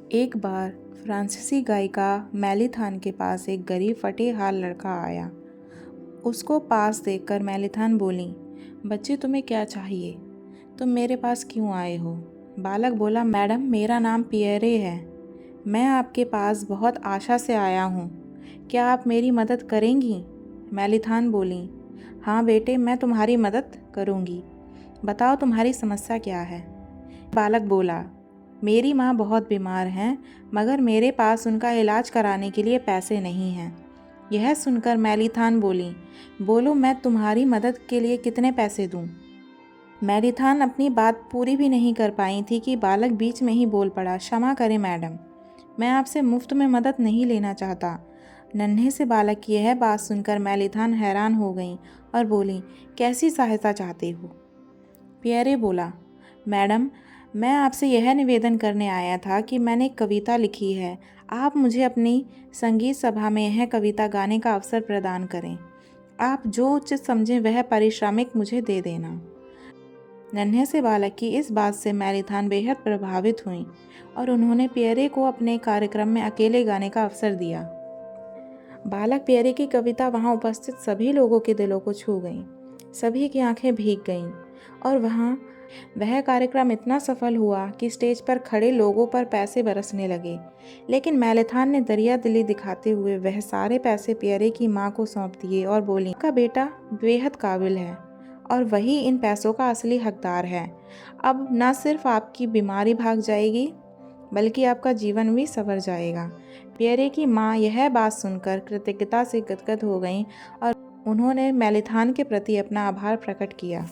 एक बार फ्रांसीसी गायिका मेलिथान के पास एक गरीब फटे हाल लड़का आया। उसको पास देखकर मेलिथान बोली, बच्चे तुम्हें क्या चाहिए? तुम मेरे पास क्यों आए हो? बालक बोला, मैडम मेरा नाम पियरे है। मैं आपके पास बहुत आशा से आया हूँ। क्या आप मेरी मदद करेंगी? मेलिथान बोली, हाँ बेटे, मैं तुम्हारी मदद करूँगी। बताओ तुम्हारी समस्या क्या है? बालक बोला, मेरी माँ बहुत बीमार हैं, मगर मेरे पास उनका इलाज कराने के लिए पैसे नहीं हैं। यह सुनकर मेलिथान बोली, बोलो मैं तुम्हारी मदद के लिए कितने पैसे दूँ? मेलिथान अपनी बात पूरी भी नहीं कर पाई थी कि बालक बीच में ही बोल पड़ा, क्षमा करें मैडम, मैं आपसे मुफ्त में मदद नहीं लेना चाहता। नन्हे से बालक की यह बात सुनकर मेलिथान हैरान हो गई और बोली, कैसी सहायता चाहते हो? पियरे बोला, मैडम मैं आपसे यह निवेदन करने आया था कि मैंने एक कविता लिखी है। आप मुझे अपनी संगीत सभा में यह कविता गाने का अवसर प्रदान करें। आप जो उचित समझें वह पारिश्रमिक मुझे दे देना। नन्हे से बालक की इस बात से मेलिथान बेहद प्रभावित हुई और उन्होंने पियरे को अपने कार्यक्रम में अकेले गाने का अवसर दिया। बालक पियरे की कविता वहाँ उपस्थित सभी लोगों के दिलों को छू गई। सभी की आंखें भीग गईं और वह कार्यक्रम इतना सफल हुआ कि स्टेज पर खड़े लोगों पर पैसे बरसने लगे। लेकिन मेलिथान ने दरिया दिली दिखाते हुए वह सारे पैसे पियरे की माँ को सौंप दिए और बोली, का बेटा बेहद काबिल है और वही इन पैसों का असली हकदार है। अब न सिर्फ आपकी बीमारी भाग जाएगी बल्कि आपका जीवन भी संवर जाएगा। पियरे की माँ यह बात सुनकर कृतज्ञता से गदगद हो गईं और उन्होंने मेलिथान के प्रति अपना आभार प्रकट किया।